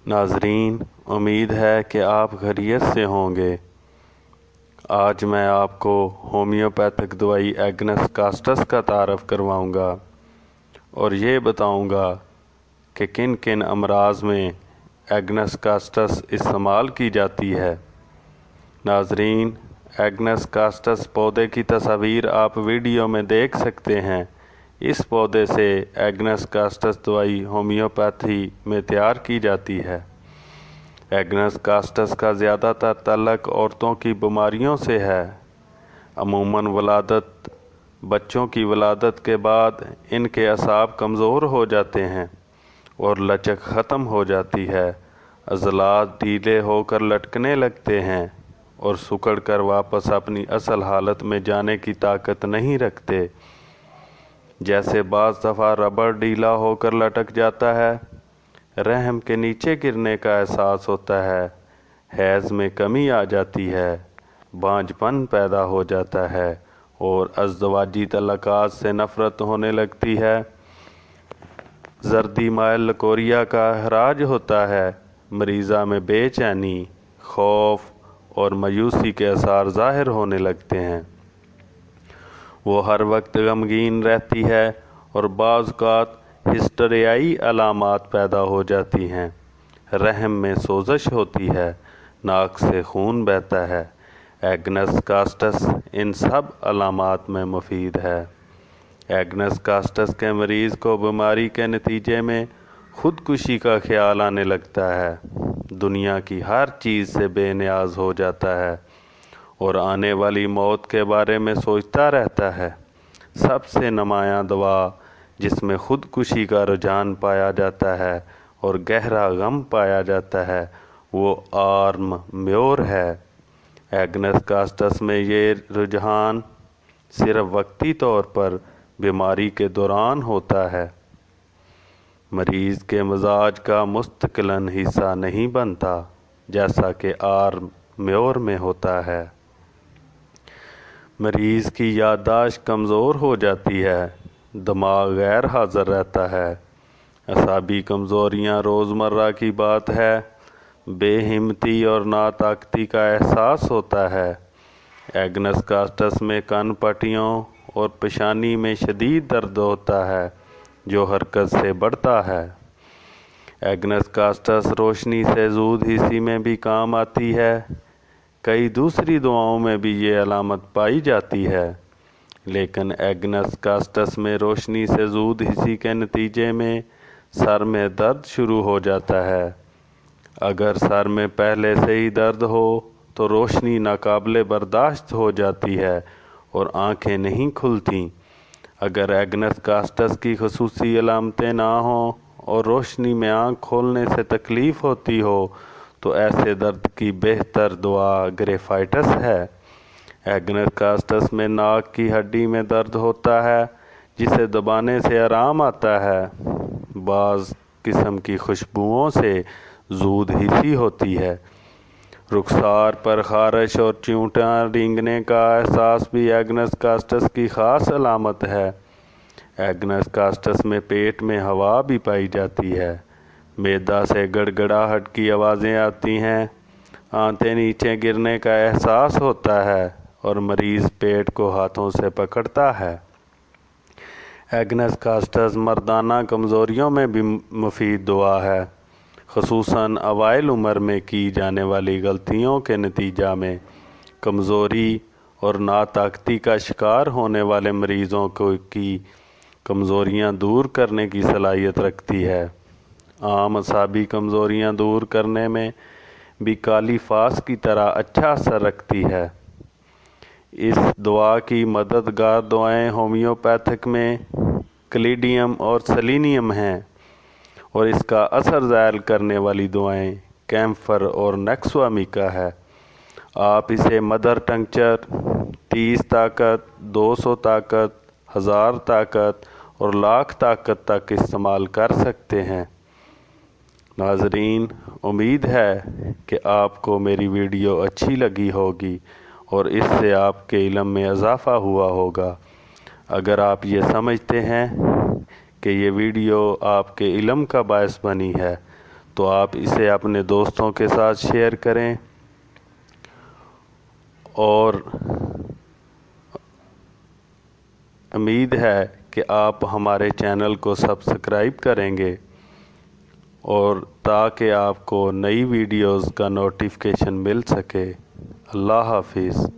नाजरीन, उम्मीद है कि आप खैरियत से होंगे। आज मैं आपको होम्योपैथिक दवाई एग्नस कास्टस का तारफ़ करवाऊंगा और ये बताऊंगा कि किन किन अमराज में एग्नस कास्टस इस्तेमाल की जाती है। नाजरीन, एग्नस कास्टस पौधे की तस्वीर आप वीडियो में देख सकते हैं। इस पौधे से एग्नस कास्टस दवाई होम्योपैथी में तैयार की जाती है। एग्नस कास्टस का ज़्यादातर ताल्लुक़ औरतों की बीमारियों से है। अमूमन बच्चों की वलादत के बाद इनके असाब कमज़ोर हो जाते हैं और लचक ख़त्म हो जाती है। अज़लात ढीले होकर लटकने लगते हैं और सिकुड़ कर वापस अपनी असल हालत में जाने की ताकत नहीं रखते। जैसे बाज़ दफ़ा रबड़ ढीला होकर लटक जाता है, रहम के नीचे गिरने का एहसास होता है, हैज़ में कमी आ जाती है, बांझपन पैदा हो जाता है और अज़दवाजी तल्लुक़ात से नफ़रत होने लगती है। जर्दी माइल लकोरिया का हराज होता है। मरीज़ा में बेचैनी, खौफ और मायूसी के आसार ज़ाहिर होने लगते हैं। वो हर वक्त गमगीन रहती है और बाज़ औक़ात हिस्टेरियाई अलामात पैदा हो जाती हैं। रहम में सोजश होती है, नाक से खून बहता है। एग्नस कास्टस इन सब अलामात में मुफीद है। एग्नस कास्टस के मरीज़ को बीमारी के नतीजे में ख़ुदकुशी का ख्याल आने लगता है, दुनिया की हर चीज़ से बेनियाज हो जाता है और आने वाली मौत के बारे में सोचता रहता है। सबसे नुमायाँ दवा जिसमें ख़ुदकुशी का रुझान पाया जाता है और गहरा गम पाया जाता है, वो आर्म म्योर है। एग्नस कास्टस में ये रुझान सिर्फ वक्ती तौर पर बीमारी के दौरान होता है, मरीज़ के मजाज का मुस्तकिलन हिस्सा नहीं बनता जैसा कि आर्म म्योर में होता है। मरीज़ की याददाश्त कमज़ोर हो जाती है, दिमाग गैर हाज़िर रहता है, असाबी कमज़ोरियाँ रोज़मर्रा की बात है, बेहिम्मती और नाताकती का एहसास होता है। एग्नस कास्टस में कान पट्टियों और पेशानी में शदीद दर्द होता है जो हरकत से बढ़ता है। एग्नस कास्टस रोशनी से ज़ूद हिस्सी में भी काम आती है। कई दूसरी दवाओं में भी ये अलामत पाई जाती है, लेकिन एग्नस कास्टस में रोशनी से ज़ूद हिस्सी के नतीजे में सर में दर्द शुरू हो जाता है। अगर सर में पहले से ही दर्द हो तो रोशनी नाकाबिले बर्दाश्त हो जाती है और आँखें नहीं खुलती। अगर एग्नस कास्टस की ख़ुसूसी अलामतें ना हों और रोशनी में आँख खोलने से तकलीफ़ होती हो तो ऐसे दर्द की बेहतर दवा ग्रेफाइटस है। एग्नस कास्टस में नाक की हड्डी में दर्द होता है जिसे दबाने से आराम आता है। बाज़ किस्म की खुशबुओं से ज़ूद हिस्सी होती है। रुखसार पर ख़ारिश और चूंटियाँ रेंगने का एहसास भी एग्नस कास्टस की ख़ास अलामत है। एग्नस कास्टस में पेट में हवा भी पाई जाती है। मैदा से गड़गड़ाहट की आवाज़ें आती हैं, आंतें नीचे गिरने का एहसास होता है और मरीज़ पेट को हाथों से पकड़ता है। एग्नस कास्टस मर्दाना कमज़ोरियों में भी मुफीद दवा है, ख़ुसूसन अवाइल उम्र में की जाने वाली गलतियों के नतीजा में कमज़ोरी और नाताकती का शिकार होने वाले मरीज़ों की कमज़ोरियाँ दूर करने की सलाहियत रखती है। आम असाबी कमज़ोरियाँ दूर करने में भी काली फास की तरह अच्छा असर रखती है। इस दवा की मददगार दवाएं होम्योपैथिक में क्लीडियम और सेलेनियम हैं और इसका असर ज़ायल करने वाली दवाएं कैम्फर और नेक्सवामिका है। आप इसे मदर टंक्चर 30 ताकत, 200 ताकत, 1000 ताकत और लाख ताकत तक इस्तेमाल कर सकते हैं। नाजरीन, उम्मीद है कि आपको मेरी वीडियो अच्छी लगी होगी और इससे आपके इल्म में इजाफ़ा हुआ होगा। अगर आप ये समझते हैं कि ये वीडियो आपके इल्म का बायस बनी है تو آپ اسے اپنے دوستوں کے ساتھ شیئر کریں اور امید ہے کہ آپ ہمارے چینل کو سبسکرائب کریں گے اور تاکہ آپ کو نئی ویڈیوز کا نوٹیفیکیشن مل سکے۔ اللہ حافظ۔